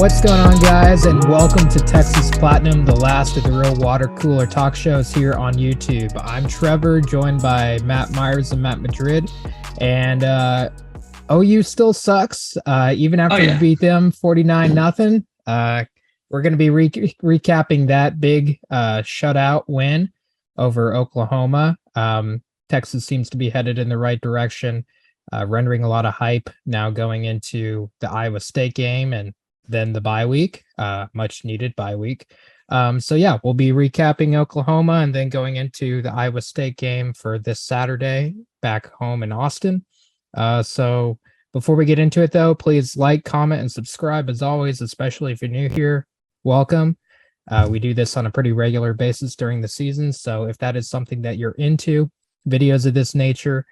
What's going on, guys, and welcome to Texas Platinum, the last of the real water cooler talk shows here on YouTube. I'm Trevor, joined by Matt Myers and Matt Madrid, and OU still sucks, even after we beat them 49-0. We're going to be recapping that big shutout win over Oklahoma. Texas seems to be headed in the right direction, rendering a lot of hype now going into the Iowa State game and then the bye week, much needed bye week. So yeah, we'll be recapping Oklahoma and then going into the Iowa State game for this Saturday back home in Austin. So before we get into it though, please like, comment, and subscribe as always, especially if you're new here. Welcome. We do this on a pretty regular basis during the season. So if that is something that you're into, videos of this nature,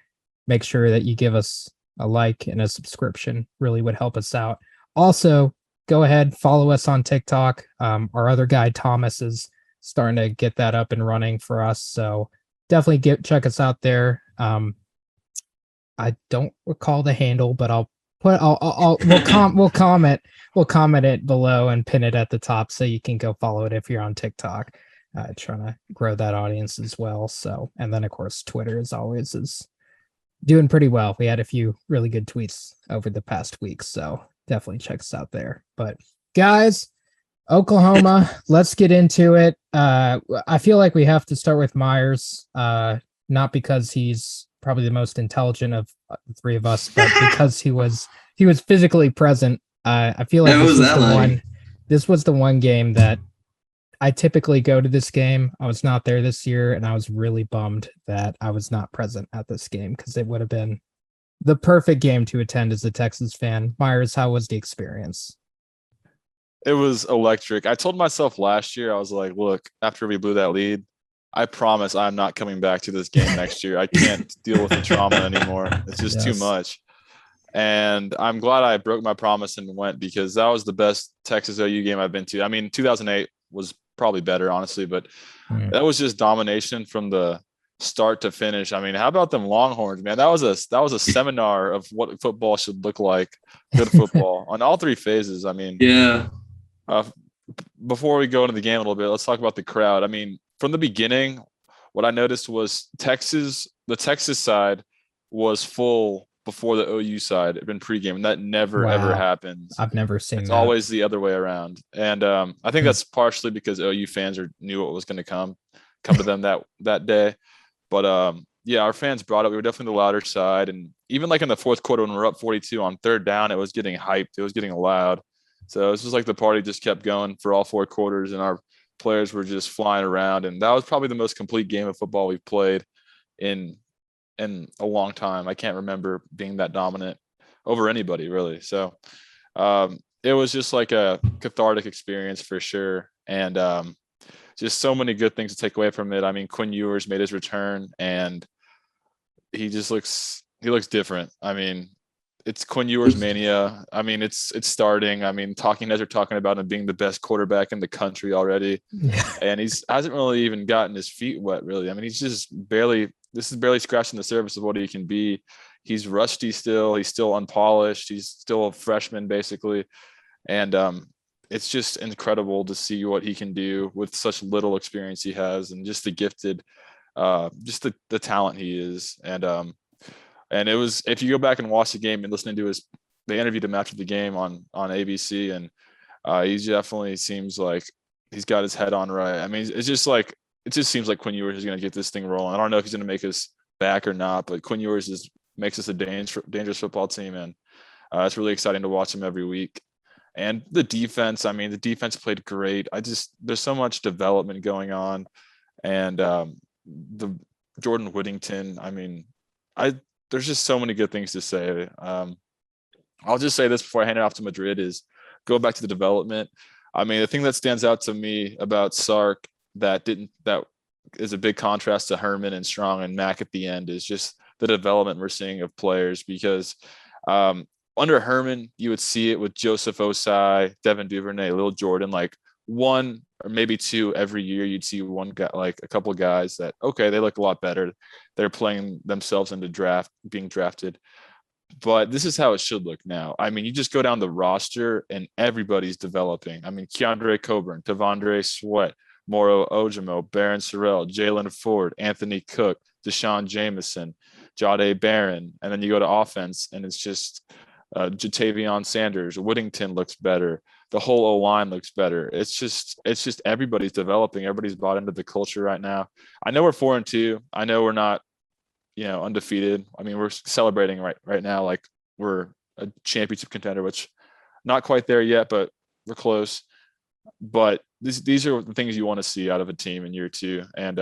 make sure that you give us a like and a subscription. Really would help us out. Also, go ahead, follow us on TikTok. Our other guy, Thomas, is starting to get that up and running for us. So definitely check us out there. I don't recall the handle, but we'll comment it below and pin it at the top so you can go follow it if you're on TikTok. Trying to grow that audience as well. So, and then of course, Twitter as always is doing pretty well. We had a few really good tweets over the past week. So definitely check us out there. But guys, Oklahoma, let's get into it. I feel like we have to start with Myers, not because he's probably the most intelligent of the three of us, but because he was physically present. I feel like this was the one game that I typically go to this game. I was not there this year, and I was really bummed that I was not present at this game because it would have been the perfect game to attend as a Texas fan. Myers, how was the experience? It was electric. I told myself last year, I was like, look, after we blew that lead, I promise I'm not coming back to this game next year. I can't deal with the trauma anymore. It's just too much. And I'm glad I broke my promise and went because that was the best Texas OU game I've been to. I mean, 2008 was probably better, honestly, but that was just domination from the start to finish. I mean, how about them Longhorns, man? That was a seminar of what football should look like. Good football on all three phases. I mean, before we go into the game a little bit, let's talk about the crowd. I mean, from the beginning, what I noticed was the Texas side was full before the OU side had been pregame, and that never ever happens. I've never seen it's that. Always the other way around. And I think that's partially because OU fans knew what was going to come to them that day. But our fans brought it. We were definitely the louder side. And even like in the fourth quarter when we were up 42 on third down, it was getting hyped. It was getting loud. So it was just like the party just kept going for all four quarters, and our players were just flying around. And that was probably the most complete game of football we've played in a long time. I can't remember being that dominant over anybody, really. So it was just like a cathartic experience for sure. And just so many good things to take away from it. I mean, Quinn Ewers made his return, and he looks different. I mean, it's Quinn Ewers mania. I mean, it's starting. I mean, talking heads are talking about him being the best quarterback in the country already. And hasn't really even gotten his feet wet, really. I mean, he's just barely scratching the surface of what he can be. He's rusty still. He's still unpolished. He's still a freshman, basically. And it's just incredible to see what he can do with such little experience he has, and just the gifted, just the talent he is. And it was, if you go back and watch the game and listening to they interviewed him after the game on ABC, and he definitely seems like he's got his head on right. I mean, it just seems like Quinn Ewers is going to get this thing rolling. I don't know if he's going to make us back or not, but Quinn Ewers makes us a dangerous football team, and it's really exciting to watch him every week. And the defense, I mean, the defense played great. There's so much development going on, and the Jordan Whittington. I mean, there's just so many good things to say. I'll just say this before I hand it off to Madrid is go back to the development. I mean, the thing that stands out to me about Sark that is a big contrast to Herman and Strong and Mack at the end is just the development we're seeing of players, because under Herman, you would see it with Joseph Osai, Devin Duvernay, Lil Jordan, like one or maybe two every year. You'd see one guy, like a couple of guys that, okay, they look a lot better. They're playing themselves into being drafted. but this is how it should look now. I mean, you just go down the roster and everybody's developing. I mean, Keandre Coburn, Tavondre Sweat, Moro Ojimo, Baron Sorrell, Jalen Ford, Anthony Cook, Deshaun Jameson, Jade Barron. And then you go to offense and it's just Jatavion Sanders, Whittington looks better. The whole O-line looks better. It's just everybody's developing. Everybody's bought into the culture right now. I know we're 4-2. I know we're not, undefeated. I mean, we're celebrating right now like we're a championship contender, which not quite there yet, but we're close. But these are the things you want to see out of a team in year 2. And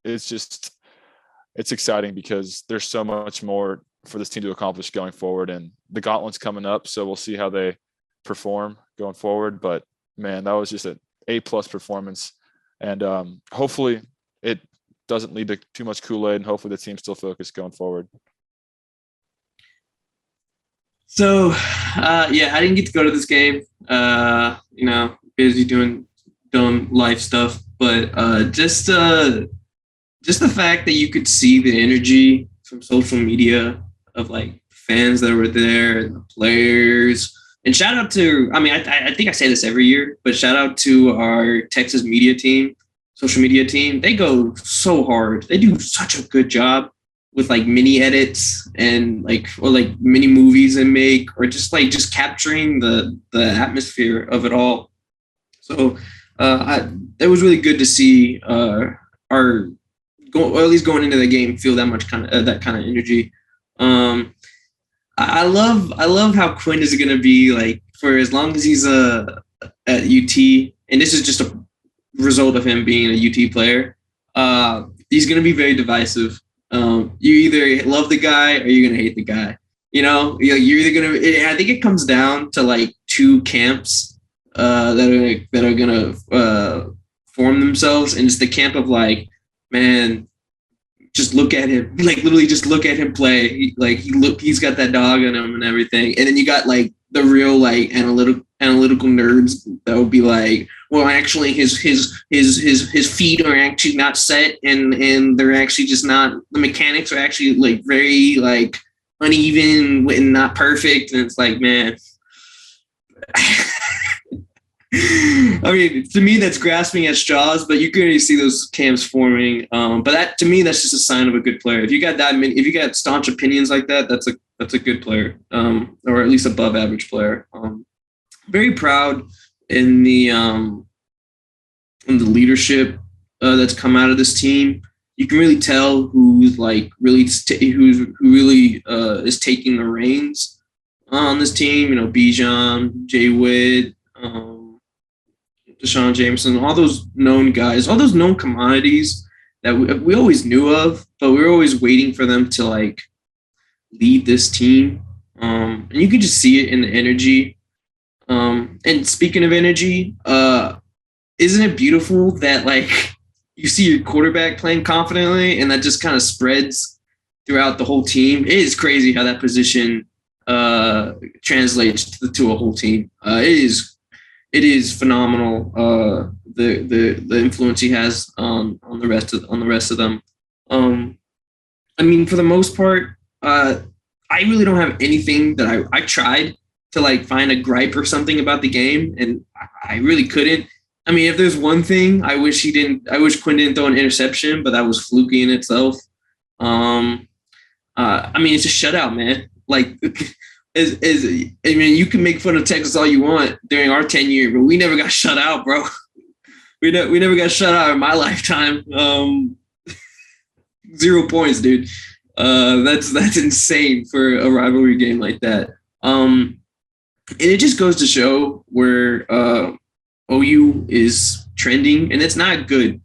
it's exciting because there's so much more for this team to accomplish going forward. And the gauntlet's coming up, so we'll see how they perform going forward. But man, that was just an A+ performance. And hopefully it doesn't lead to too much Kool-Aid, and hopefully the team's still focused going forward. So, I didn't get to go to this game, busy doing life stuff, but just the fact that you could see the energy from social media of like fans that were there and the players. And shout out to, I think I say this every year, but shout out to our Texas media team, social media team. They go so hard. They do such a good job with like mini edits and or mini movies they make, or just capturing the atmosphere of it all. So it was really good to see at least going into the game, feel that much that kind of energy. I love how Quinn is going to be like for as long as he's at UT, and this is just a result of him being a UT player. He's going to be very divisive. You either love the guy or you're going to hate the guy. You're either going to. I think it comes down to like 2 camps that are going to form themselves, and it's the camp of like, man, just look at him, like literally just look at him play. He's got that dog in him and everything. And then you got like the real like analytical nerds that would be like, well, actually his feet are actually not set and they're actually just not, the mechanics are actually like very like uneven and not perfect. And it's like, man, I mean, to me, that's grasping at straws, but you can already see those camps forming. But that, to me, that's just a sign of a good player. If you got staunch opinions like that, that's a good player, or at least above average player. Very proud in the leadership that's come out of this team. You can really tell who's like who really is taking the reins on this team. Bijan, Jay Witt, Deshaun Jameson, all those known guys, all those known commodities that we always knew of, but we were always waiting for them to like lead this team. And you could just see it in the energy. And speaking of energy, isn't it beautiful that like you see your quarterback playing confidently and that just kind of spreads throughout the whole team? It is crazy how that position translates to a whole team. It is phenomenal. The influence he has on the rest of them. I mean, for the most part, I really don't have anything that I tried to like find a gripe or something about the game, and I really couldn't. I mean, if there's one thing I wish Quinn didn't throw an interception, but that was fluky in itself. I mean, it's a shutout, man. Like, you can make fun of Texas all you want during our tenure, but we never got shut out, bro. We never got shut out in my lifetime. 0 points, dude. That's insane for a rivalry game like that. And it just goes to show where OU is trending, and it's not good.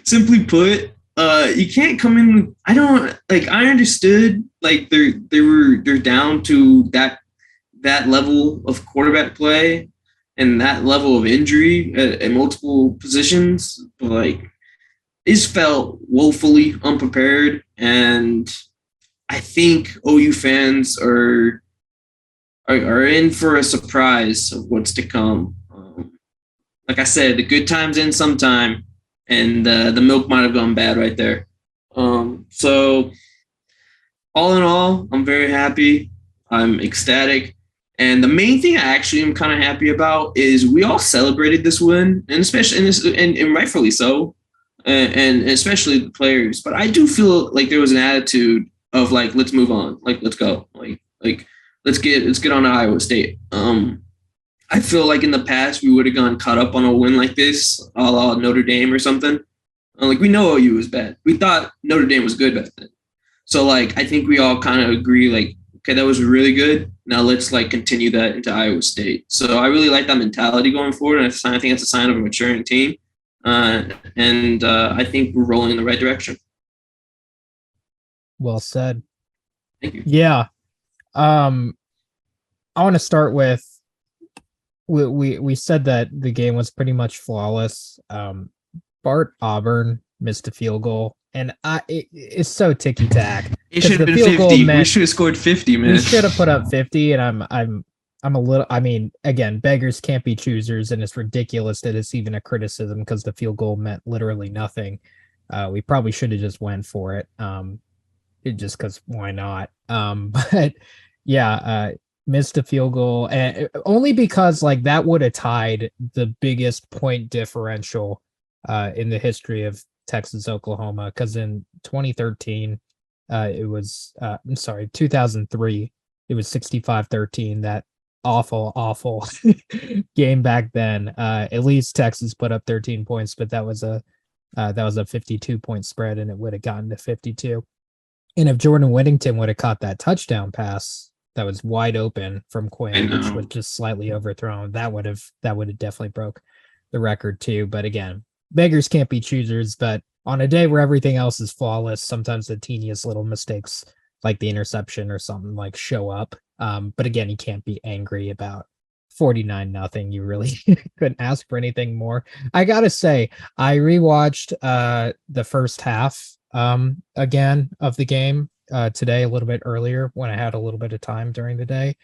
Simply put, you can't come in. I understood like they're down to that level of quarterback play and that level of injury at multiple positions, but like it's felt woefully unprepared, and I think OU fans are in for a surprise of what's to come. Like I said, the good times end sometime, and the milk might have gone bad right there. So all in all, I'm very happy. I'm ecstatic. And the main thing I actually am kind of happy about is we all celebrated this win, and especially and rightfully so, and especially the players. But I do feel like there was an attitude of like, let's move on, like let's go, like let's get on to Iowa State. I feel like in the past we would have gone caught up on a win like this, a la Notre Dame or something. Like we know OU was bad. We thought Notre Dame was good back then. So like I think we all kind of agree like, okay, that was really good. Now let's like continue that into Iowa State. So I really like that mentality going forward, and I think it's a sign of a maturing team. And I think we're rolling in the right direction. Well said. Thank you. Yeah. I want to start with we said that the game was pretty much flawless. Bart Auburn missed a field goal, and it's so ticky tack. It should have been 50. We should have scored 50, man. We should have put up 50, and I'm a little. I mean, again, beggars can't be choosers, and it's ridiculous that it's even a criticism because the field goal meant literally nothing. We probably should have just went for it. Just because why not? But yeah, missed a field goal, and only because like that would have tied the biggest point differential in the history of Texas Oklahoma, because in 2013 it was 2003 it was 65-13, that awful game back then. At least Texas put up 13 points, but that was a 52 point spread, and it would have gotten to 52. And if Jordan Whittington would have caught that touchdown pass that was wide open from Quinn, which was just slightly overthrown, that would have definitely broke the record too. But again, beggars can't be choosers. But on a day where everything else is flawless, sometimes the teeniest little mistakes like the interception or something like show up. But again, you can't be angry about 49-0. You really couldn't ask for anything more. I gotta say, I rewatched the first half again of the game today, a little bit earlier when I had a little bit of time during the day.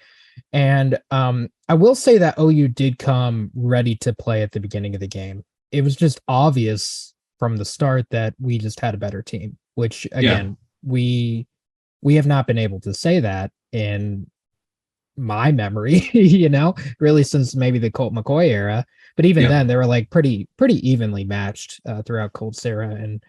And I will say that OU did come ready to play at the beginning of the game. It was just obvious from the start that we just had a better team, which again, we have not been able to say that in my memory, really since maybe the Colt McCoy era. But even then, they were like pretty evenly matched throughout Colt's era, and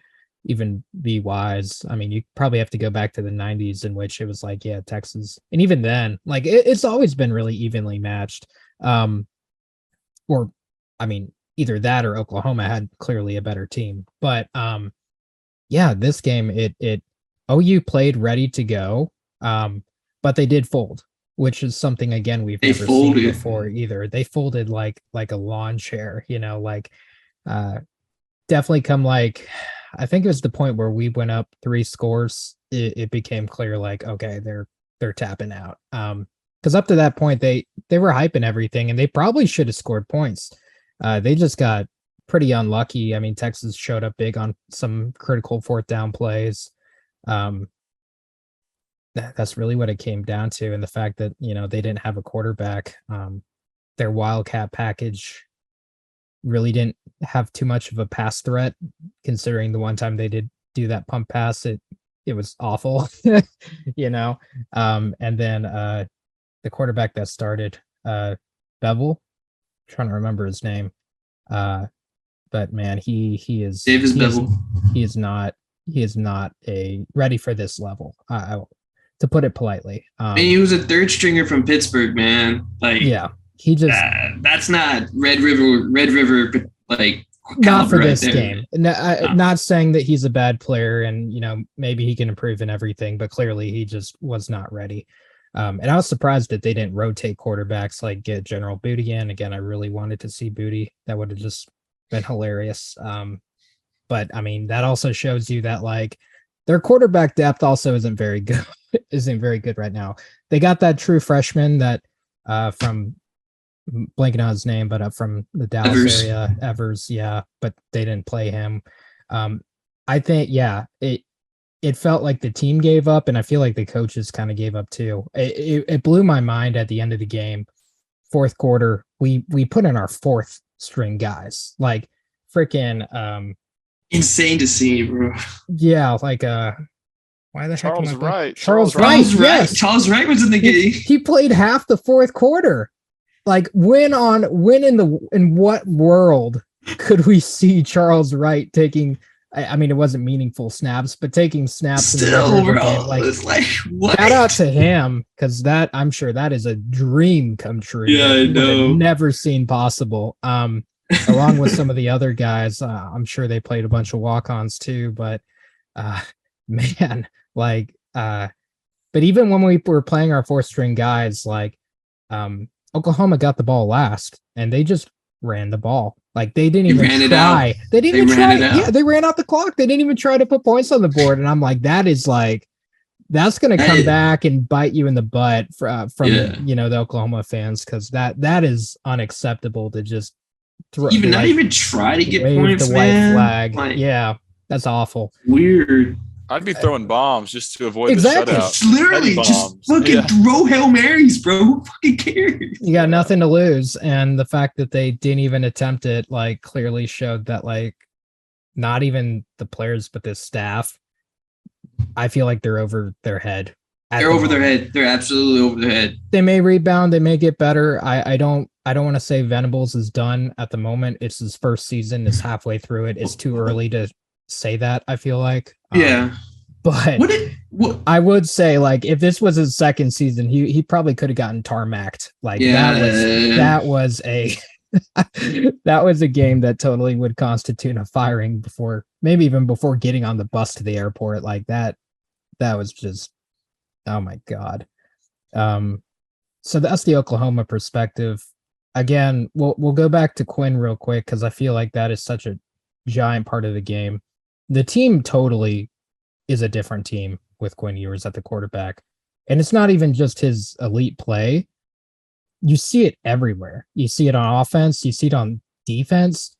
even be wise. I mean, you probably have to go back to the 90s in which it was like, Texas. And even then, like it's always been really evenly matched. Or, I mean, either that or Oklahoma had clearly a better team. But this game, it OU played ready to go. But they did fold, which is something, again, we've never seen before either. They folded like a lawn chair, definitely come like, I think it was the point where we went up 3 scores. It became clear, like, okay, they're tapping out. Because up to that point, they were hyping everything, and they probably should have scored points. They just got pretty unlucky. I mean, Texas showed up big on some critical 4th down plays. That's really what it came down to, and the fact that they didn't have a quarterback. Their Wildcat package really didn't have too much of a pass threat, considering the one time they did do that pump pass, it was awful. And then the quarterback that started, Bevel, trying to remember his name, but man, he is Davis Bevel. He is not a ready for this level, to put it politely. And he was a 3rd stringer from Pittsburgh, man. Like, he just that's not Red River like not for this game. Not saying that he's a bad player, and maybe he can improve in everything, but clearly he just was not ready. And I was surprised that they didn't rotate quarterbacks, like get General Booty in. Again, I really wanted to see Booty. That would have just been hilarious. But I mean, that also shows you that like their quarterback depth also isn't very good. Isn't very good right now. They got that true freshman that from blanking on his name, but up from the Dallas area, Evers, but they didn't play him. I think, it felt like the team gave up, and I feel like the coaches kind of gave up too. It blew my mind at the end of the game. 4th quarter, we put in our 4th string guys, like freaking insane to see, bro. Yeah, like Why the Charles heck am I Wright. Charles Wright. Yes. Charles Wright was in the game. He played half the fourth quarter. Like when in what world could we see Charles Wright taking? I mean, it wasn't meaningful snaps, but taking snaps. Still, bro. Game, like, it's like what? Shout out to him because I'm sure that is a dream come true. Yeah, I know. Never seen possible. Along with some of the other guys, I'm sure they played a bunch of walk-ons too. But man, like, but even when we were playing our fourth string guys, like, Oklahoma got the ball last, and they just ran the ball. Like they didn't even try. They didn't even try. Yeah, they ran out the clock. They didn't even try to put points on the board. And I'm like, that's going to come back and bite you in the butt from the Oklahoma fans, because that is unacceptable to just throw. Not even try to get points, the man. White flag. Like, yeah, that's awful. Weird. I'd be throwing bombs just to avoid the shutout. Literally, just fucking throw Hail Marys, bro. Who fucking cares? You got nothing to lose, and the fact that they didn't even attempt it, like, clearly showed that, like, not even the players, but the staff, I feel like they're over their head. They're over their head. They're absolutely over their head. They may rebound. They may get better. I don't want to say Venables is done at the moment. It's his first season. It's halfway through it. It's too early to say that, I feel like. Yeah. But I would say, like, if this was his second season, he probably could have gotten tarmacked. Like, that was a that was a game that totally would constitute a firing before, maybe even before getting on the bus to the airport. Like that was just, oh my God. So that's the Oklahoma perspective. Again, we'll go back to Quinn real quick, because I feel like that is such a giant part of the game. The team totally is a different team with Quinn Ewers at the quarterback. And it's not even just his elite play. You see it everywhere. You see it on offense. You see it on defense.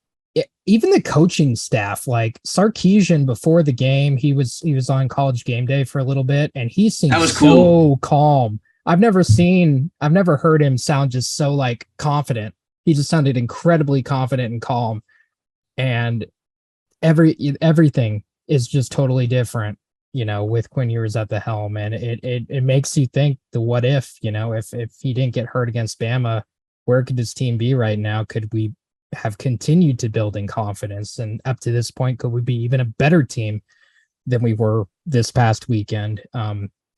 Even the coaching staff, like Sarkisian before the game, he was on College Game Day for a little bit, and he seemed so calm. I've never heard him sound just so, like, confident. He just sounded incredibly confident and calm. And everything is just totally different, with Quinn Ewers at the helm. And it makes you think the what if, if he didn't get hurt against Bama, where could this team be right now? Could we have continued to build in confidence? And up to this point, could we be even a better team than we were this past weekend?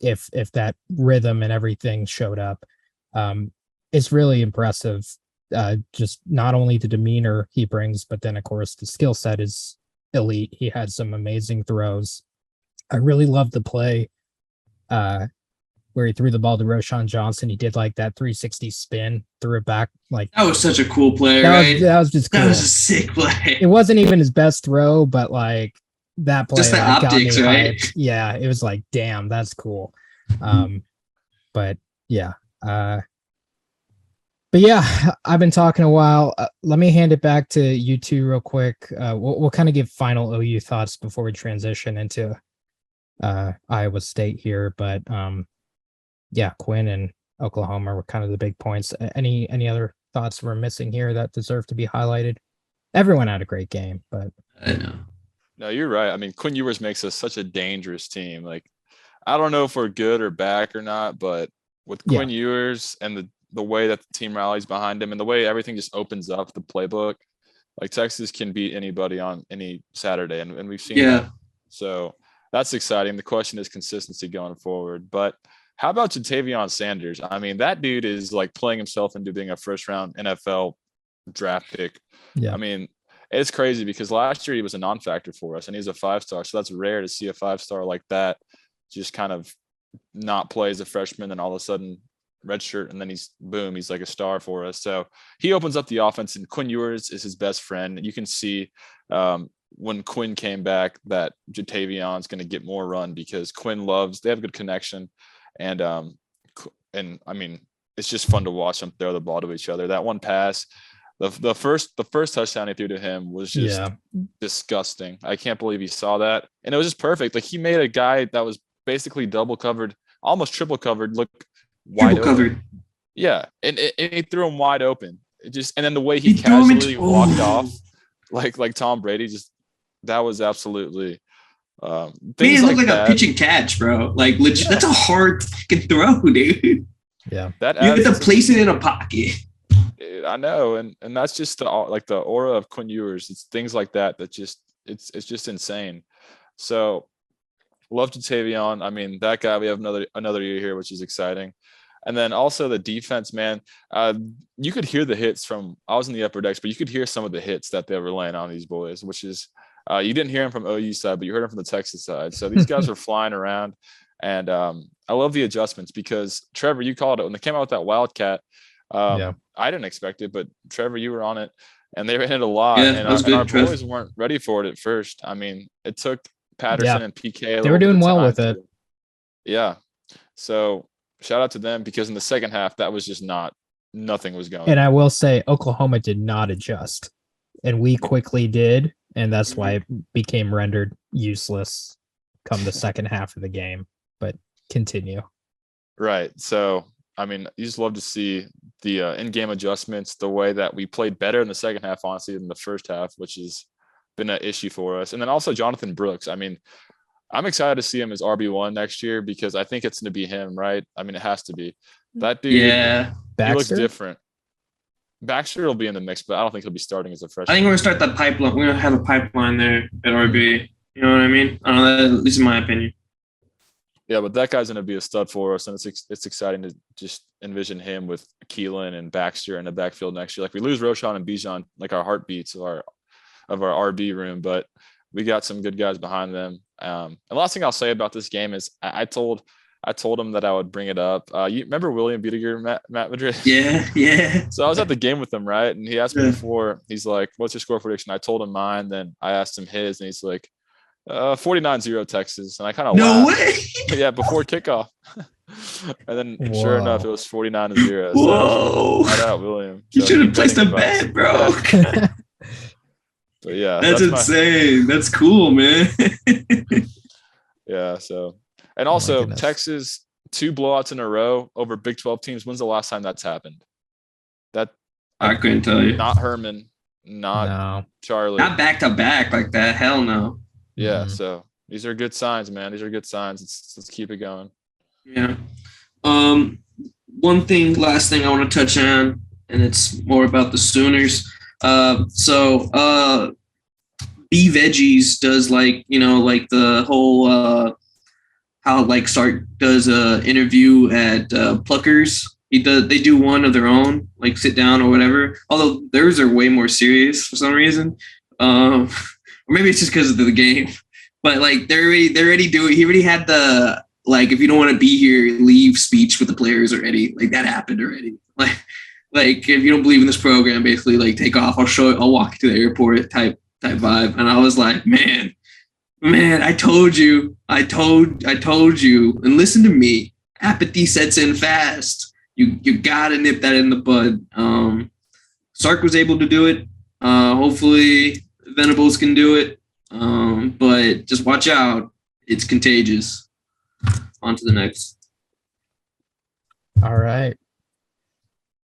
If that rhythm and everything showed up. It's really impressive. Just not only the demeanor he brings, but then of course the skill set is elite. He had some amazing throws. I really loved the play where he threw the ball to Roshan Johnson. He did like that 360 spin, threw it back. Like, that was such a cool play, right? That was just cool. That was a sick play. It wasn't even his best throw, but like that play, just the optics, right? Yeah, it was like, damn, that's cool. But yeah. But yeah, I've been talking a while. Let me hand it back to you two real quick. We'll kind of give final OU thoughts before we transition into Iowa State here. But yeah, Quinn and Oklahoma were kind of the big points. Any other thoughts we're missing here that deserve to be highlighted? Everyone had a great game, but I know. No, you're right. I mean, Quinn Ewers makes us such a dangerous team. Like, I don't know if we're good or back or not, but with Quinn Ewers and the way that the team rallies behind him and the way everything just opens up the playbook, like Texas can beat anybody on any Saturday. And we've seen that. So that's exciting. The question is consistency going forward. But how about Jatavion Sanders? I mean, that dude is like playing himself into being a first round NFL draft pick. Yeah. I mean, it's crazy because last year he was a non-factor for us and he's a 5-star. So that's rare to see a 5-star like that just kind of not play as a freshman and all of a sudden redshirt, and then he's like a star for us. So he opens up the offense, and Quinn Ewers is his best friend. You can see when Quinn came back that Jatavion's going to get more run because Quinn they have a good connection, and I mean, it's just fun to watch them throw the ball to each other. That one pass, the first touchdown he threw to him was just disgusting. I can't believe he saw that, and it was just perfect. Like, he made a guy that was basically double covered, almost triple covered, look wide open. Yeah, and he threw him wide open. And then the way he casually walked off, like Tom Brady, just that was absolutely Things like look like that. a pitch and catch, bro. Like legit, that's a hard fucking throw, dude. Yeah, that You have to adds place it in a pocket. I know, and that's just the aura of Quinn Ewers. It's things like that just it's just insane. So love Jatavion. I mean, that guy, we have another year here, which is exciting. And then also the defense, man. You could hear the hits from. I was in the upper decks, but you could hear some of the hits that they were laying on these boys, which is you didn't hear them from OU side, but you heard them from the Texas side. So these guys were flying around, and I love the adjustments because Trevor, you called it when they came out with that Wildcat. I didn't expect it, but Trevor, you were on it, and they ran it a lot, Yeah, and, that was and our good, boys weren't ready for it at first. I mean, it took Patterson and PK. They were doing well with it. Yeah. So shout out to them because in the second half, that was just nothing was going. And I will say Oklahoma did not adjust, and we quickly did, and that's why it became rendered useless come the second half of the game. But continue. Right. So, I mean, you just love to see the in-game adjustments, the way that we played better in the second half, honestly, than the first half, which has been an issue for us. And then also Jonathan Brooks. I mean, I'm excited to see him as RB1 next year because I think it's going to be him, right? I mean, it has to be. That dude, he looks different. Baxter will be in the mix, but I don't think he'll be starting as a freshman. I think we're going to start that pipeline. We're going to have a pipeline there at RB. You know what I mean? I don't know, at least in my opinion. Yeah, but that guy's going to be a stud for us, and it's exciting to just envision him with Keelan and Baxter in the backfield next year. Like we lose Roshan and Bijan, like our heartbeats of our RB room, but we got some good guys behind them. And the last thing I'll say about this game is I told him that I would bring it up. You remember William Biediger, Matt Madrid? Yeah. So I was at the game with him, right? And he asked me before, he's like, what's your score prediction? I told him mine. Then I asked him his, and he's like, 49-0 Texas. And I kind of laughed. Way. Yeah, before kickoff. And then sure enough, it was 49-0. Whoa. Shout out, William. You should have placed a bet, bro. But yeah, that's insane. That's cool, man. Yeah. So, and also Texas 2 blowouts in a row over Big 12 teams. When's the last time that's happened? That I couldn't tell you. Not Herman, not Charlie. Not back to back like that. Hell no. Yeah. So these are good signs, man. These are good signs. Let's keep it going. Yeah. Last thing I want to touch on, and it's more about the Sooners. B Veggies does like the whole how like Sark does a interview at Pluckers. They do one of their own, like sit down or whatever. Although theirs are way more serious for some reason. Or maybe it's just because of the game. But like they already do it. He already had the like if you don't want to be here, leave speech with the players already. Like that happened already. Like if you don't believe in this program, basically like take off. I'll walk you to the airport type vibe. And I was like, man, I told you. And listen to me. Apathy sets in fast. You gotta nip that in the bud. Sark was able to do it. Hopefully Venables can do it. But just watch out. It's contagious. On to the next. All right.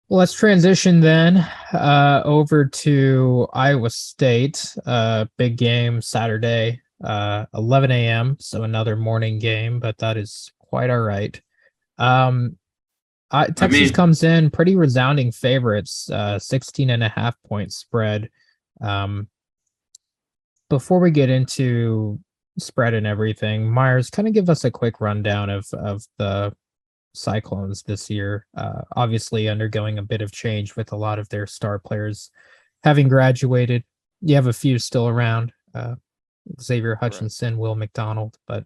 Well, let's transition then over to Iowa State. Big game Saturday, 11 a.m. So another morning game, but that is quite all right. Texas comes in pretty resounding favorites, 16.5 point spread. Before we get into spread and everything, Myers, kind of give us a quick rundown of the Cyclones this year, obviously undergoing a bit of change with a lot of their star players having graduated. You have a few still around, Xavier Hutchinson, right. Will McDonald, but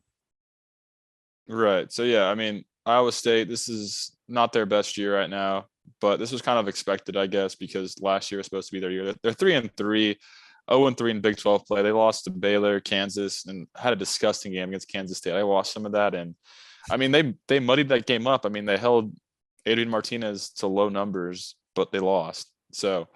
right. So yeah, I mean, Iowa State, this is not their best year right now, but this was kind of expected, I guess, because last year was supposed to be their year. They're 3-3, 0-3 in Big 12 play. They lost to Baylor, Kansas, and had a disgusting game against Kansas State. I watched some of that, and I mean, they muddied that game up. I mean, they held Adrian Martinez to low numbers, but they lost. So,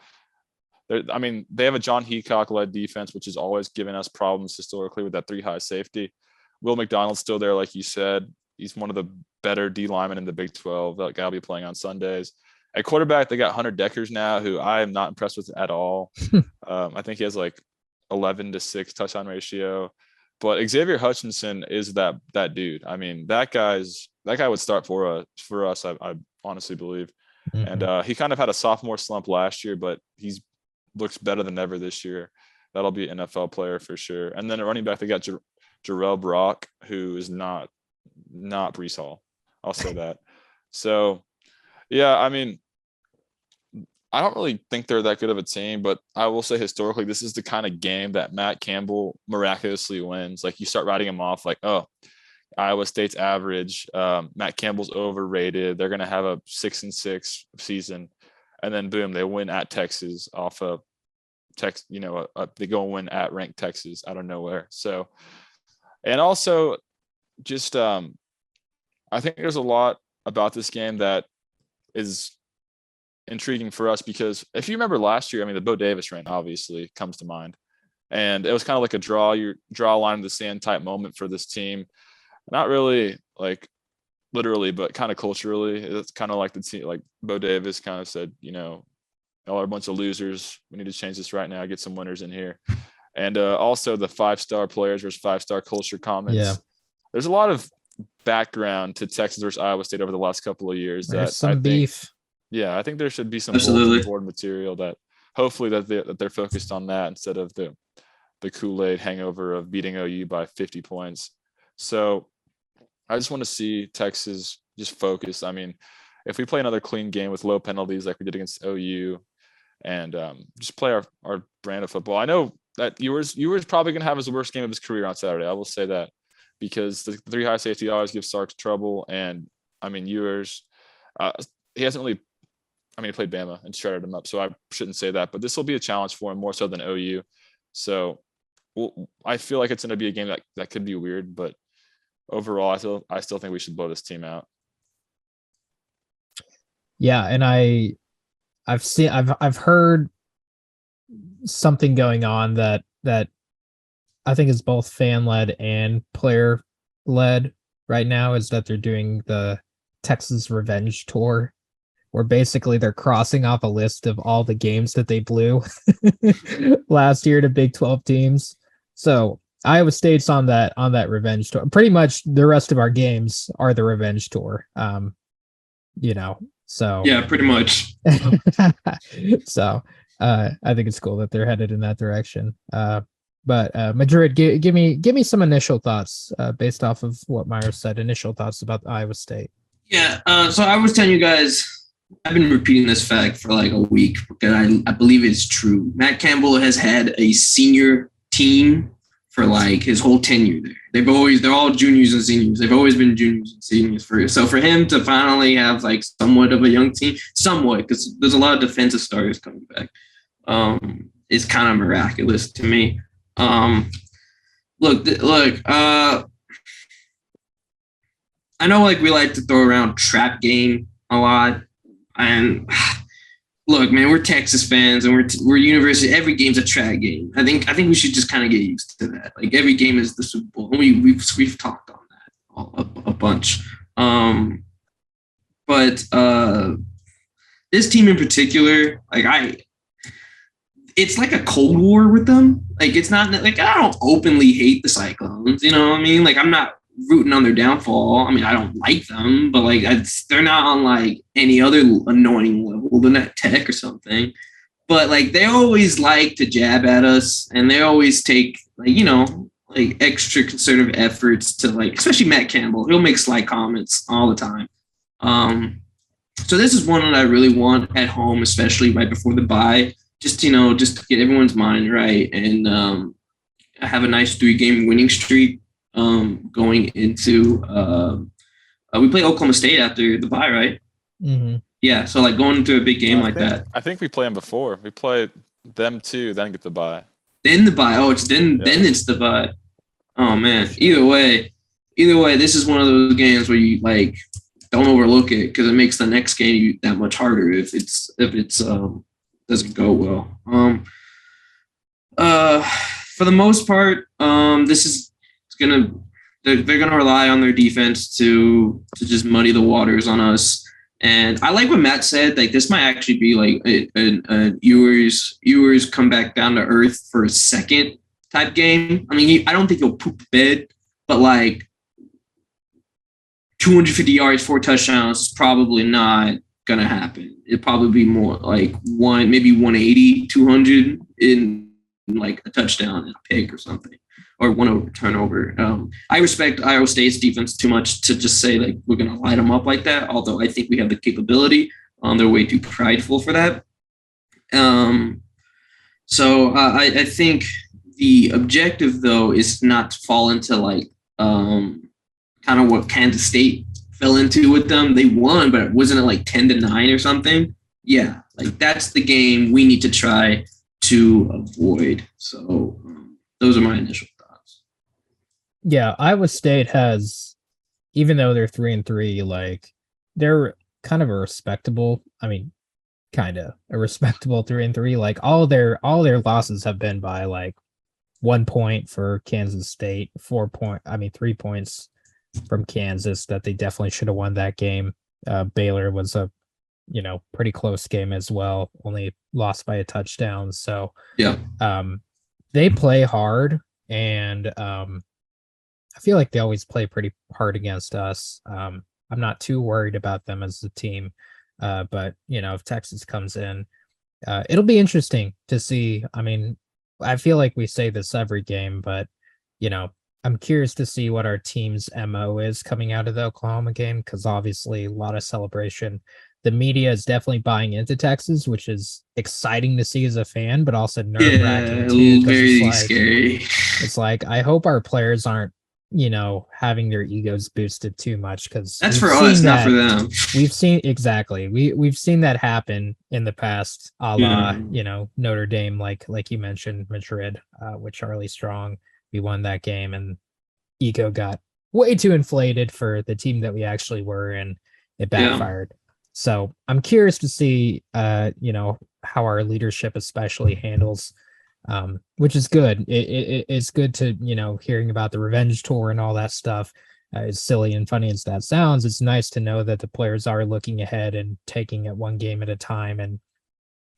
they have a John Heacock-led defense, which has always given us problems historically with that 3-high safety. Will McDonald's still there, like you said. He's one of the better D linemen in the Big 12. That guy will be playing on Sundays. At quarterback, they got Hunter Deckers now, who I am not impressed with at all. I think he has like 11-6 touchdown ratio. But Xavier Hutchinson is that dude. I mean, that guy would start for us. I honestly believe. Mhm. And he kind of had a sophomore slump last year, but he's looks better than ever this year. That'll be an NFL player for sure. And then at running back, they got Jarrell Brock, who is not Breece Hall. I'll say that. So, yeah, I mean, I don't really think they're that good of a team, but I will say historically, this is the kind of game that Matt Campbell miraculously wins. Like, you start writing him off like, oh, Iowa State's average. Matt Campbell's overrated. They're going to have a 6-6 season. And then boom, they win at Texas off of Texas, they go and win at ranked Texas out of nowhere. So, and also just, I think there's a lot about this game that is intriguing for us, because if you remember last year, I mean, the Bo Davis rant obviously comes to mind, and it was kind of like a draw a line in the sand type moment for this team. Not really like literally, but kind of culturally. It's kind of like the team, like Bo Davis kind of said, y'all are a bunch of losers. We need to change this right now. Get some winners in here. And also the 5-star players versus 5-star culture comments. Yeah. There's a lot of background to Texas versus Iowa State over the last couple of years. There's some beef. Yeah, I think there should be some board material that hopefully that they're focused on that instead of the Kool-Aid hangover of beating OU by 50 points. So I just want to see Texas just focus. I mean, if we play another clean game with low penalties like we did against OU, and just play our brand of football. I know that Ewers probably going to have his worst game of his career on Saturday. I will say that, because the 3 high safety always gives Sarks trouble. And I mean, Ewers, he hasn't really, he played Bama and shredded him up, so I shouldn't say that, but this will be a challenge for him more so than OU. So I feel like it's going to be a game that could be weird, but overall, I still think we should blow this team out. Yeah, and I've heard something going on that I think is both fan led and player led right now, is that they're doing the Texas Revenge Tour, where basically they're crossing off a list of all the games that they blew last year to Big 12 teams. So Iowa State's on that revenge tour. Pretty much the rest of our games are the revenge tour. So yeah, pretty much. So I think it's cool that they're headed in that direction. But Madrid, give me some initial thoughts based off of what Myers said. Initial thoughts about Iowa State. Yeah. So I was telling you guys, I've been repeating this fact for like a week because I believe it's true. Matt Campbell has had a senior team for like his whole tenure there. They're all juniors and seniors. They've always been juniors and seniors so for him to finally have like somewhat of a young team, because there's a lot of defensive starters coming back, is kind of miraculous to me. Look. I know like we like to throw around trap game a lot, and look, man, we're Texas fans and we're university. Every game's a trap game. I think we should just kind of get used to that. Like every game is the Super Bowl. We've talked on that a bunch. But this team in particular, like it's like a Cold War with them. Like it's not like I don't openly hate the Cyclones. You know what I mean? Like I'm not rooting on their downfall. I mean, I don't like them, but like they're not on like any other annoying level than at Tech or something. But like they always like to jab at us, and they always take like extra concerted efforts to like, especially Matt Campbell. He'll make sly comments all the time. So this is one that I really want at home, especially right before the bye. Just to get everyone's mind right and have a nice 3-game winning streak. Going into we play Oklahoma State after the bye, right? Mm-hmm. Yeah, so like going into a big game that. I think we play them before. We play them too, then get the bye. Then the bye. Oh, then it's the bye. Oh man. Either way, this is one of those games where you like don't overlook it because it makes the next game that much harder if it's doesn't go well. For the most part, this is they're gonna rely on their defense to just muddy the waters on us. And I like what Matt said. Like this might actually be like a Ewers come back down to earth for a second type game. I mean, I don't think he'll poop the bed, but like 250 yards, 4 touchdowns is probably not going to happen. It'd probably be more like maybe 180, 200 in like a touchdown and a pick or something, or one turnover. I respect Iowa State's defense too much to just say like we're going to light them up like that, although I think we have the capability. They're way too prideful for that. So I think the objective, though, is not to fall into like kind of what Kansas State fell into with them. They won, but wasn't it like 10-9 or something? Yeah, like that's the game we need to try to avoid. So those are my initial thoughts. Yeah, Iowa State has, even though they're 3-3, like they're kind of a respectable. I mean, kind of a respectable 3-3. Like all their losses have been by like 1 point for Kansas State, 3 points from Kansas that they definitely should have won that game. Baylor was a pretty close game as well, only lost by a touchdown. So yeah, they play hard, and I feel like they always play pretty hard against us. I'm not too worried about them as a team. But if Texas comes in, it'll be interesting to see. I mean, I feel like we say this every game, but I'm curious to see what our team's MO is coming out of the Oklahoma game, because obviously a lot of celebration. The media is definitely buying into Texas, which is exciting to see as a fan, but also nerve-wracking too. Very scary. It's like I hope our players aren't having their egos boosted too much, because that's for us, not for them. We've seen we've seen that happen in the past, a la Notre Dame, like you mentioned, Madrid, with Charlie Strong. We won that game, and ego got way too inflated for the team that we actually were, and it backfired. So I'm curious to see how our leadership especially handles, which is good. It's good to, hearing about the revenge tour and all that stuff. As silly and funny as that sounds, it's nice to know that the players are looking ahead and taking it one game at a time and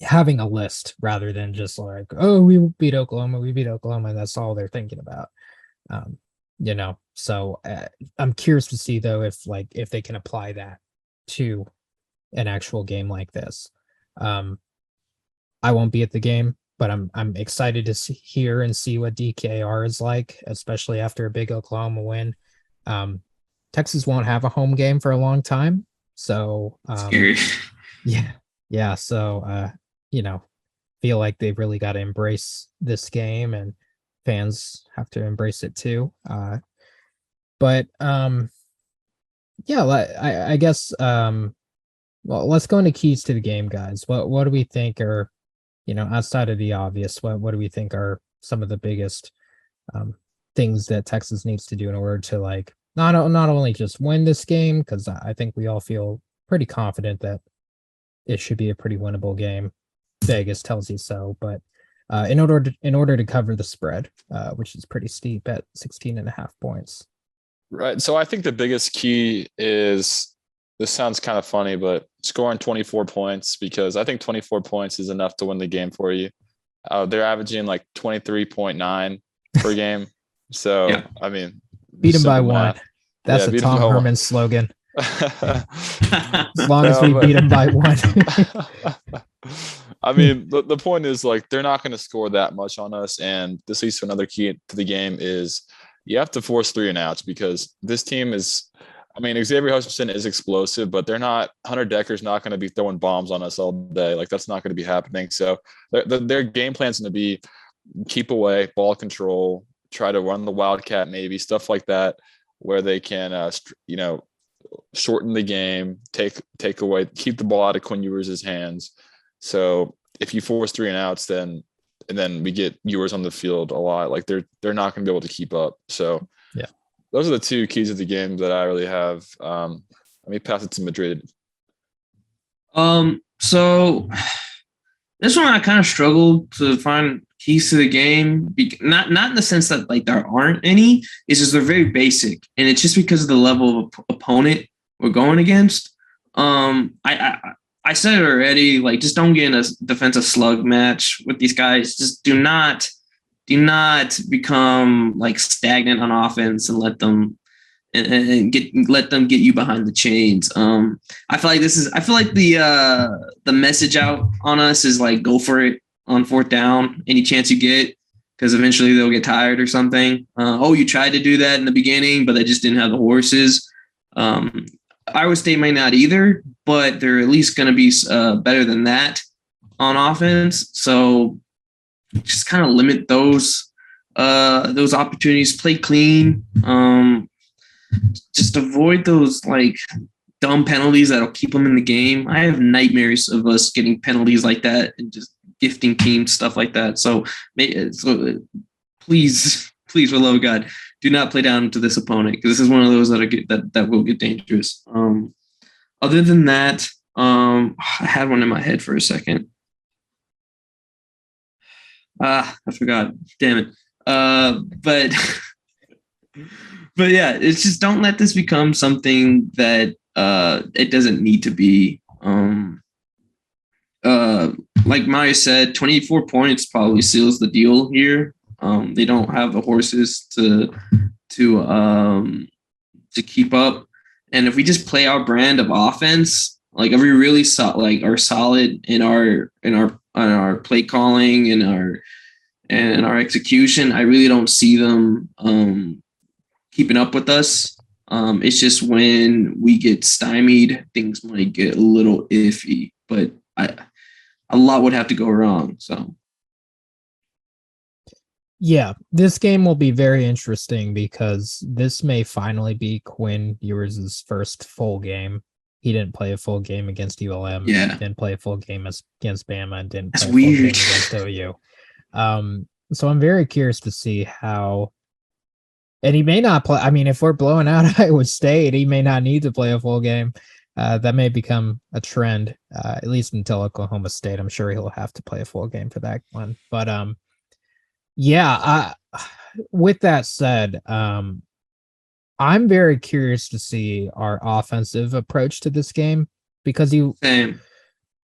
having a list rather than just like, oh, we beat Oklahoma. That's all they're thinking about. So I'm curious to see, though, if they can apply that to an actual game like this. I won't be at the game, but I'm excited to hear and see what DKR is like, especially after a big Oklahoma win. Texas won't have a home game for a long time, so scary. Yeah. So feel like they've really got to embrace this game, and fans have to embrace it too. But I guess well, let's go into keys to the game, guys. What do we think are, outside of the obvious, what do we think are some of the biggest things that Texas needs to do in order to like not only just win this game, because I think we all feel pretty confident that it should be a pretty winnable game. Vegas tells you so, but in order to cover the spread, which is pretty steep at 16.5 points. Right. So I think the biggest key is, this sounds kind of funny, but scoring 24 points, because I think 24 points is enough to win the game for you. They're averaging like 23.9 per game. So, yeah. I mean, beat them by one. That's a Tom Herman slogan. As long as we beat them by one. I mean, the point is, like, they're not going to score that much on us. And this leads to another key to the game is you have to force 3 and outs, because this team is, I mean, Xavier Hutchinson is explosive, but they're not, Hunter Decker's not going to be throwing bombs on us all day. Like, that's not going to be happening. So their game plan's going to be keep away, ball control, try to run the Wildcat, maybe stuff like that, where they can, shorten the game, take away, keep the ball out of Quinn Ewers' hands. So if you force 3 and outs, then we get Ewers on the field a lot. Like they're not going to be able to keep up. So yeah, those are the 2 keys of the game that I really have. Let me pass it to Madrid. So this one I kind of struggled to find keys to the game. Not in the sense that like there aren't any. It's just they're very basic, and it's just because of the level of opponent we're going against. I said it already. Like, just don't get in a defensive slug match with these guys. Just do not do not become like stagnant on offense and let them get you behind the chains. I feel like the message out on us is like, go for it on fourth down any chance you get, because eventually they'll get tired or something. You tried to do that in the beginning, but they just didn't have the horses. Iowa State might not either, but they're at least going to be better than that on offense. So just kind of limit those opportunities, play clean. Just avoid those like dumb penalties that'll keep them in the game. I have nightmares of us getting penalties like that and just gifting teams stuff like that. So please, for the love of God, do not play down to this opponent, because this is one of those that will get dangerous. Other than that, I had one in my head for a second. I forgot. Damn it. But yeah, it's just, don't let this become something that it doesn't need to be. Like Maya said, 24 points probably seals the deal here. They don't have the horses to keep up. And if we just play our brand of offense, like if we really are solid in our play calling and our execution, I really don't see them keeping up with us. It's just when we get stymied, things might get a little iffy, but a lot would have to go wrong. So yeah, this game will be very interesting because this may finally be Quinn Ewers' first full game. He didn't play a full game against ULM. Yeah. Didn't play a full game against Bama, and didn't That's play a full game weird. against OU. So I'm very curious to see how. And he may not play. I mean, if we're blowing out Iowa State, he may not need to play a full game. That may become a trend, at least until Oklahoma State. I'm sure he'll have to play a full game for that one. But yeah, with that said, I'm very curious to see our offensive approach to this game, because Same.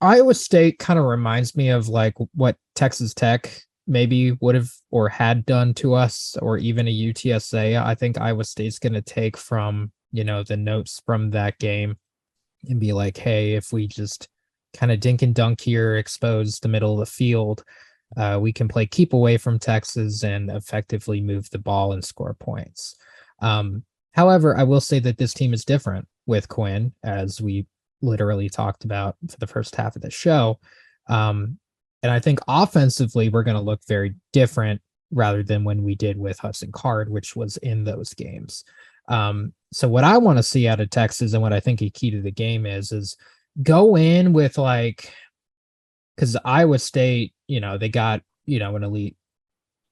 Iowa State kind of reminds me of like what Texas Tech maybe would have or had done to us, or even a UTSA. I think Iowa State's going to take from, the notes from that game and be like, hey, if we just kind of dink and dunk here, expose the middle of the field, we can play keep away from Texas and effectively move the ball and score points. However, I will say that this team is different with Quinn, as we literally talked about for the first half of the show. And I think offensively, we're going to look very different rather than when we did with Hudson Card, which was in those games. So what I want to see out of Texas, and what I think a key to the game is go in with because Iowa State, they got, an elite,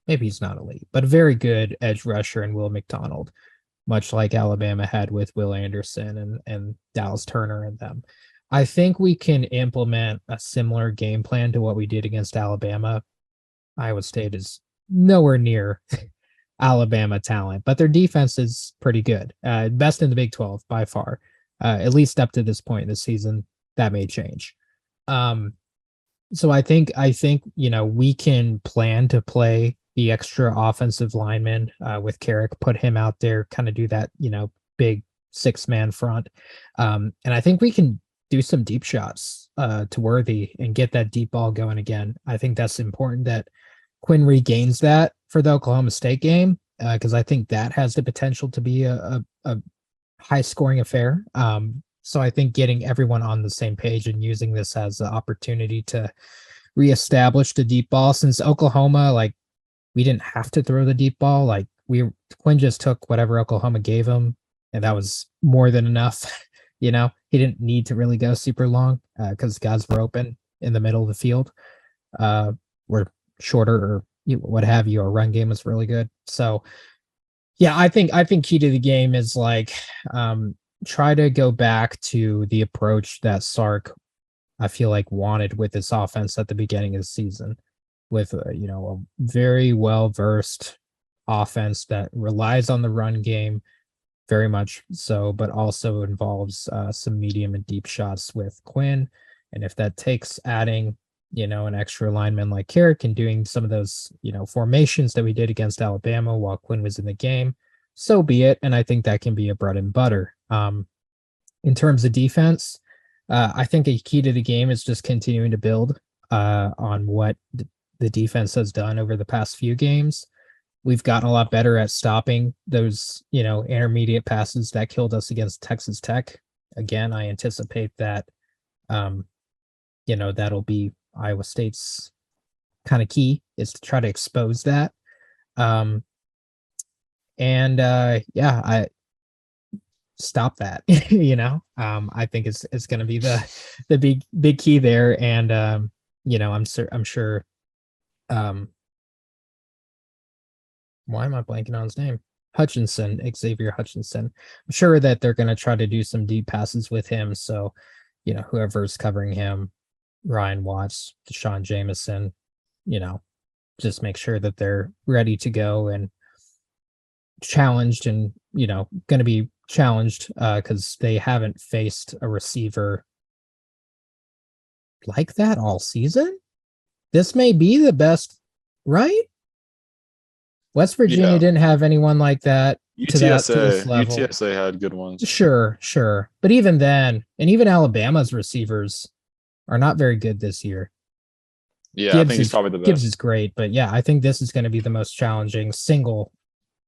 maybe he's not elite, but a very good edge rusher in Will McDonald, much like Alabama had with Will Anderson and Dallas Turner and them. I think we can implement a similar game plan to what we did against Alabama. Iowa State is nowhere near Alabama talent, but their defense is pretty good. Best in the Big 12 by far, at least up to this point in the season. That may change. So I think we can plan to play the extra offensive lineman with Carrick, put him out there, kind of do that, big 6-man front. And I think we can do some deep shots to Worthy and get that deep ball going again. I think that's important that Quinn regains that for the Oklahoma State game, because I think that has the potential to be a high scoring affair. So I think getting everyone on the same page and using this as an opportunity to reestablish the deep ball, since Oklahoma, like, we didn't have to throw the deep ball. Like, Quinn just took whatever Oklahoma gave him, and that was more than enough. He didn't need to really go super long because guys were open in the middle of the field. Were shorter or what have you. Our run game was really good. So yeah, I think key to the game is like try to go back to the approach that Sark, I feel like, wanted with this offense at the beginning of the season, with a very well versed offense that relies on the run game very much so, but also involves some medium and deep shots with Quinn. And if that takes adding an extra lineman like Carrick and doing some of those, formations that we did against Alabama while Quinn was in the game, so be it. And I think that can be a bread and butter. In terms of defense, I think a key to the game is just continuing to build on what the defense has done over the past few games. We've gotten a lot better at stopping those, intermediate passes that killed us against Texas Tech. Again, I anticipate that, that'll be Iowa State's kind of key, is to try to expose that. I stop that. I think it's going to be the big key there. And I'm sure. Why am I blanking on his name? Xavier Hutchinson. I'm sure that they're going to try to do some deep passes with him. So, whoever's covering him, Ryan Watts, Deshaun Jameson, just make sure that they're ready to go and challenged and, going to be challenged because they haven't faced a receiver like that all season. This may be the best, right? West Virginia didn't have anyone like that to this level. UTSA had good ones. Sure. But even then, and even Alabama's receivers are not very good this year. Yeah, I think he's probably the best. Gibbs is great, but yeah, I think this is going to be the most challenging single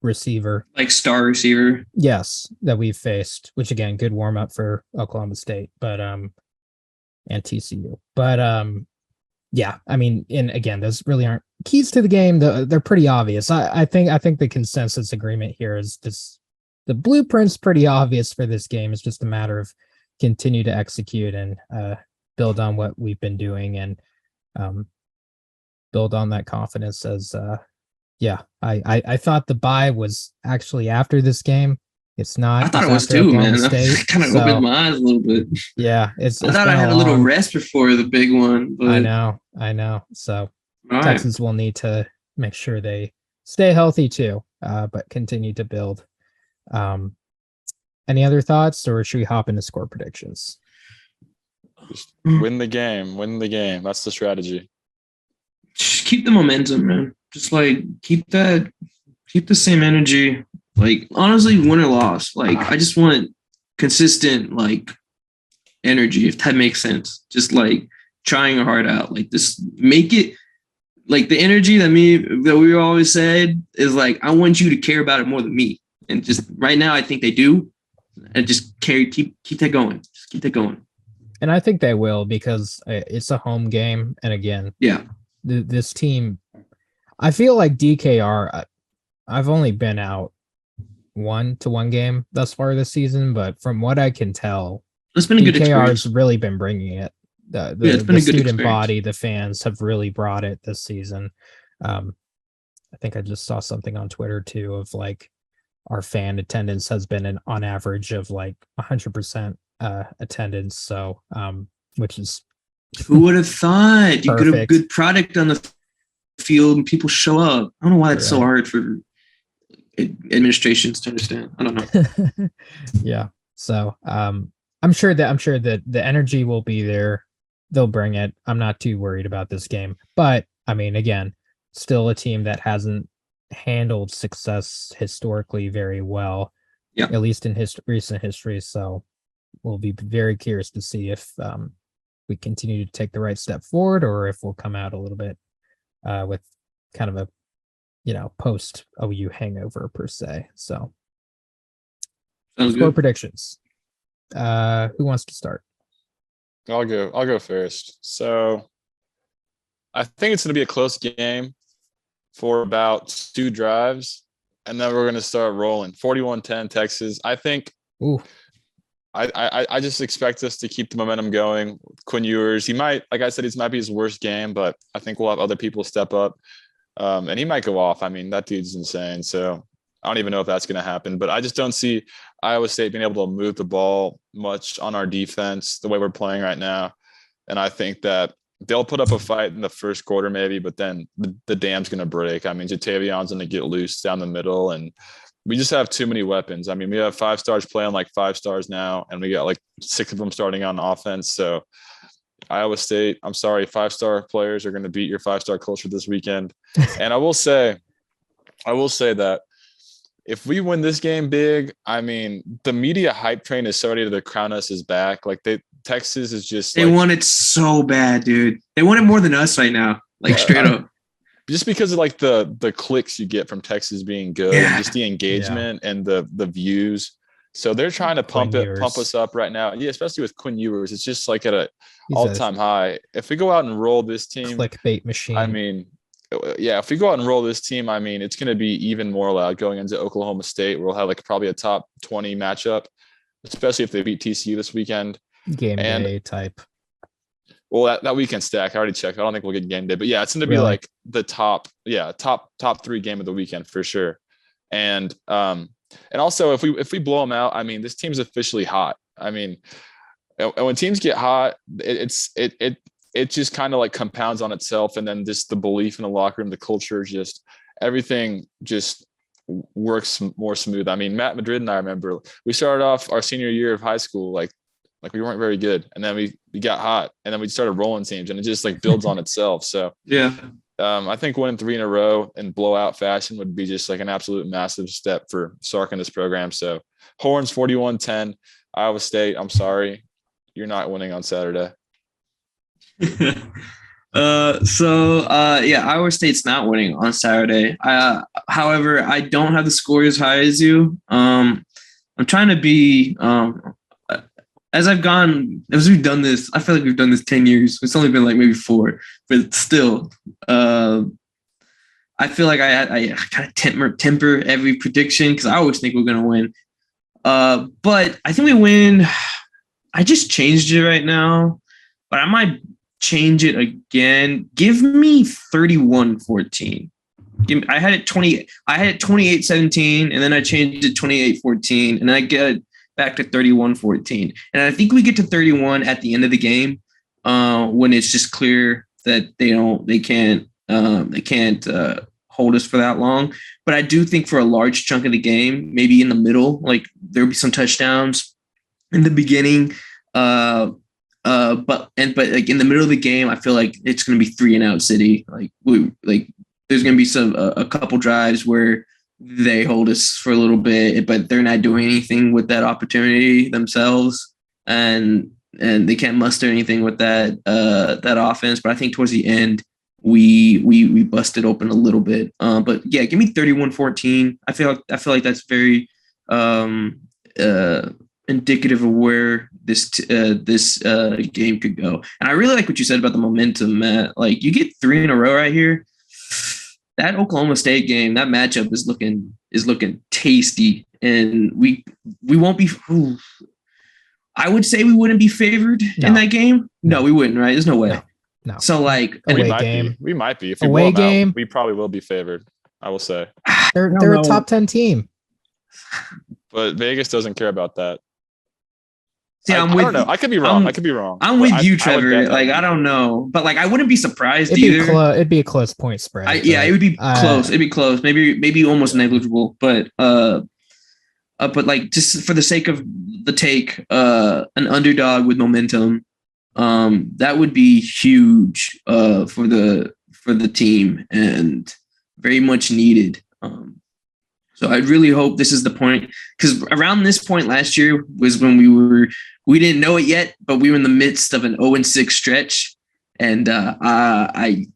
receiver. Like star receiver. Yes, that we've faced, which again, good warm up for Oklahoma State, but and TCU. But yeah, I mean, and again, those really aren't keys to the game. They're pretty obvious. I think the consensus agreement here is this: the blueprint's pretty obvious for this game. It's just a matter of continue to execute and build on what we've been doing and build on that confidence. As I thought the bye was actually after this game. It's not. I thought it was too, man. That kind of opened my eyes a little bit. Yeah, I thought I had a little rest before the big one. But... I know. So Texas will need to make sure they stay healthy too, but continue to build. Any other thoughts, or should we hop into score predictions? Just win the game. That's the strategy. Just keep the momentum, man. Just keep the same energy. Honestly, win or loss. I just want consistent energy, if that makes sense. Just trying your heart out. Just make it the energy that we always said is I want you to care about it more than me. And just right now, I think they do. And just keep that going. Just keep that going. And I think they will, because it's a home game. And again, this team, I feel like DKR, I've only been out one game thus far this season, but from what I can tell, it's been a good experience. DKR's really been bringing it. The student body, the fans have really brought it this season. I think I just saw something on Twitter too of our fan attendance has been on average of 100% attendance. So, which is who would have thought you could have a good product on the field and people show up? I don't know why it's so hard for administrations to understand. I don't know. Yeah. So, I'm sure that the energy will be there. They'll bring it. I'm not too worried about this game, but I mean, again, still a team that hasn't handled success historically very well, at least in recent history. So we'll be very curious to see if we continue to take the right step forward, or if we'll come out a little bit with kind of a post OU hangover per se. So score predictions. Who wants to start? I'll go first. So I think it's going to be a close game for about 2 drives, and then we're going to start rolling. 41-10 Texas. I think. Ooh. I just expect us to keep the momentum going. Quinn Ewers, he might, like I said, this might be his worst game, but I think we'll have other people step up, and he might go off. I mean, that dude's insane. So I don't even know if that's going to happen, but I just don't see Iowa State being able to move the ball much on our defense the way we're playing right now. And I think that they'll put up a fight in the first quarter maybe, but then the dam's going to break. I mean, Jatavion's going to get loose down the middle, and we just have too many weapons. I mean, we have 5 stars playing 5 stars now, and we got 6 of them starting on offense. So Iowa State, I'm sorry, 5-star players are going to beat your 5-star culture this weekend. And I will say that if we win this game big, I mean, the media hype train is so ready to crown us as back. Like Texas is just they want it so bad, dude. They want it more than us right now. Like straight up. Just because of like the clicks you get from Texas being good and just the engagement and the views. So they're trying to pump us up right now. Yeah, especially with Quinn Ewers. It's just like at an all-time high. If we go out and roll this team, clickbait machine. I mean, yeah, if we go out and roll this team, I mean, it's going to be even more loud going into Oklahoma State, where we'll have like probably a top 20 matchup, especially if they beat TCU this weekend. Game day type. Well, that weekend stack, I already checked. I don't think we'll get game day, but yeah, it's going to be like the top 3 game of the weekend for sure. And also if we blow them out, I mean, this team's officially hot. I mean, and when teams get hot, it just kind of like compounds on itself. And then just the belief in the locker room, the culture, just everything just works more smooth. I mean, Madrid and I remember we started off our senior year of high school, like we weren't very good. And then we got hot and then we started rolling teams and it just like builds on itself. So yeah, I think winning 3 in a row in blowout fashion would be just like an absolute massive step for Sark in this program. So Horns 41-10, Iowa State. I'm sorry, you're not winning on Saturday. Iowa State's not winning on Saturday. However, I don't have the score as high as you. I'm trying to be as we've done this, I feel like we've done this 10 years. It's only been like maybe 4, but still, I feel like I kind of temper every prediction because I always think we're gonna win. But I think we win. I just changed it right now, but I might change it again. Give me 31-14. I had it 28-17, and then I changed it 28-14, and then I get back to 31-14. And I think we get to 31 at the end of the game when it's just clear that they can't hold us for that long. But I do think for a large chunk of the game, maybe in the middle, like there'll be some touchdowns in the beginning. But like in the middle of the game, I feel like it's going to be 3-and-out city. There's going to be a couple drives where they hold us for a little bit, but they're not doing anything with that opportunity themselves, and they can't muster anything with that offense. But I think towards the end, we busted open a little bit. But yeah, give me 31-14. I feel like that's very indicative of where this game could go. And I really like what you said about the momentum, Matt. Like you get 3 in a row right here. That Oklahoma State game, that matchup is looking tasty, and we won't be. I would say we wouldn't be favored in that game. No, we wouldn't. Right? There's no way. No. So like we might be. If we away blow them game, out, we probably will be favored. I will say they're a top 10 team, but Vegas doesn't care about that. See, I don't know. I could be wrong. I'm with you, Trevor. I don't know, but like I wouldn't be surprised either. It'd be a close point spread. It would be close. It'd be close. Maybe almost negligible. But like just for the sake of the take, an underdog with momentum, that would be huge for the team and very much needed. So I really hope this is the point, because around this point last year was when we didn't know it yet, but we were in the midst of an 0-6 stretch, and I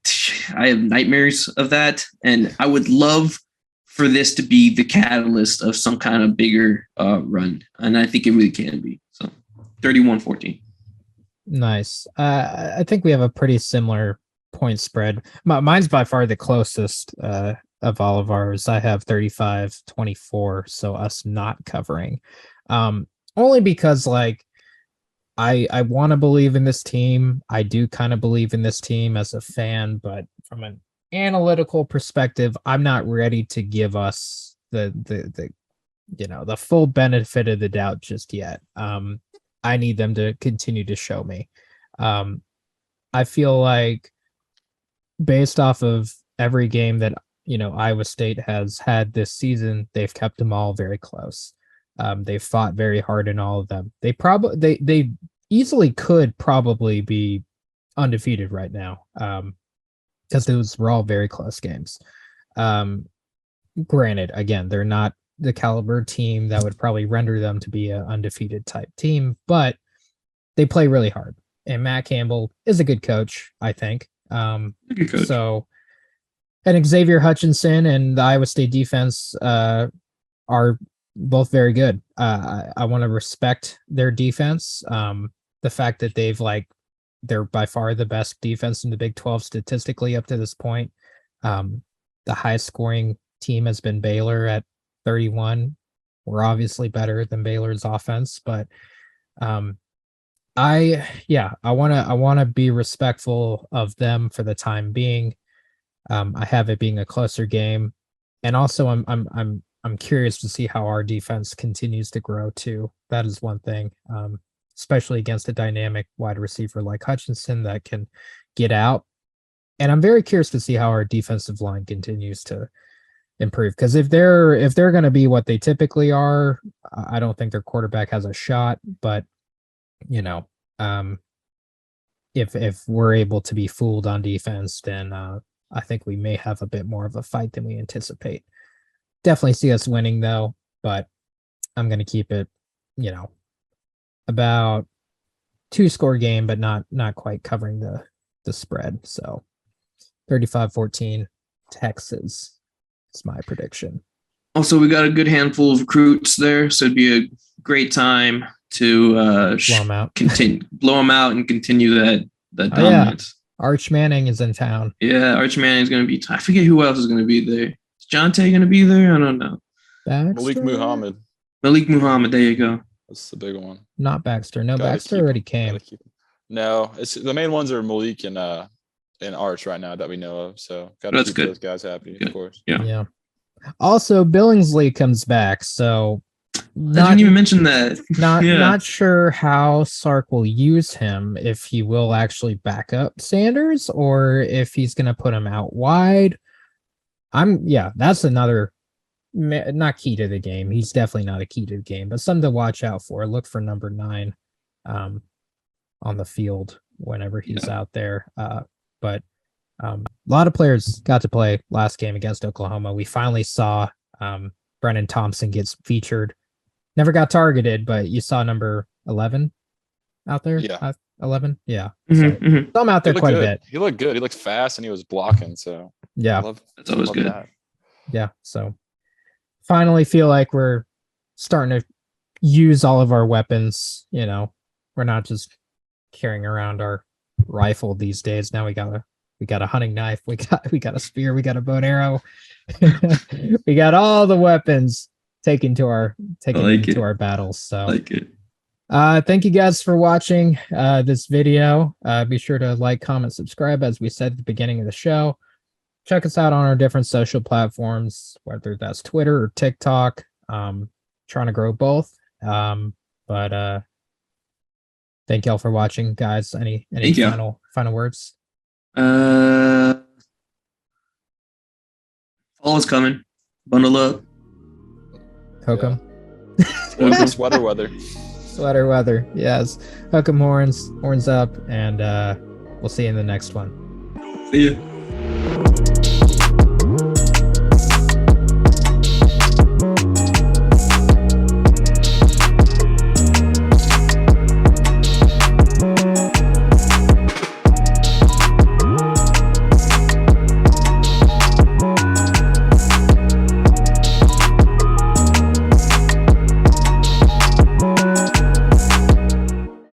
have nightmares of that, and I would love for this to be the catalyst of some kind of bigger run, and I think it really can be. So 31-14. Nice. I think we have a pretty similar point spread. Mine's by far the closest of all of ours. I have 35-24, so us not covering. Only because like I want to believe in this team. I do kind of believe in this team as a fan, but from an analytical perspective, I'm not ready to give us the full benefit of the doubt just yet. I need them to continue to show me. I feel like based off of every game that Iowa State has had this season, they've kept them all very close. They've fought very hard in all of them. They easily could probably be undefeated right now, because those were all very close games. Granted, again, they're not the caliber team that would probably render them to be an undefeated type team, but they play really hard. And Matt Campbell is a good coach, I think. Good coach. So, and Xavier Hutchinson and the Iowa State defense are both very good. I want to respect their defense. The fact that they're by far the best defense in the Big 12 statistically up to this point. The highest scoring team has been Baylor at 31. We're obviously better than Baylor's offense, but I want to be respectful of them for the time being. I have it being a closer game, and also I'm curious to see how our defense continues to grow too. That is one thing, especially against a dynamic wide receiver like Hutchinson that can get out. And I'm very curious to see how our defensive line continues to improve, because if they're going to be what they typically are, I don't think their quarterback has a shot. But if we're able to be fooled on defense, then I think we may have a bit more of a fight than we anticipate. Definitely see us winning though, but I'm going to keep it, about 2-score game, but not quite covering the spread. So 35-14 Texas is my prediction. Also, we got a good handful of recruits there, so it'd be a great time to blow them out, blow them out, and continue that dominance. Yeah. Arch Manning is in town. Yeah, Arch Manning is going to be. I forget who else is going to be there. Is Jonte going to be there? I don't know. Malik Muhammad. There you go. That's the big one. Not Baxter. No, Baxter already came. No, it's the main ones are Malik and Arch right now that we know of. So got to keep those guys happy, of course. Yeah. Also, Billingsley comes back, so I didn't even mention that. Not sure how Sark will use him, if he will actually back up Sanders or if he's going to put him out wide. That's another, not key to the game. He's definitely not a key to the game, but something to watch out for. Look for number 9 on the field whenever he's out there. But a lot of players got to play last game against Oklahoma. We finally saw Brennan Thompson gets featured. Never got targeted, but you saw number 11 out there. Yeah, 11. Yeah, Mm-hmm. so I'm out there quite a bit. He looked good. He looked fast, and he was blocking. So that's always good. That. Yeah. So finally, feel like we're starting to use all of our weapons. We're not just carrying around our rifle these days. Now we got a hunting knife. We got a spear. We got a bow and arrow. We got all the weapons taken to our battles. So I like it. Thank you guys for watching this video. Be sure to like, comment, subscribe, as we said at the beginning of the show. Check us out on our different social platforms, whether that's Twitter or TikTok. Trying to grow both. But thank y'all for watching, guys. Any final words? Fall is coming. Bundle up. Hook 'em. Sweater weather. Sweater weather. Yes. Hook 'em horns up, and we'll see you in the next one. See ya.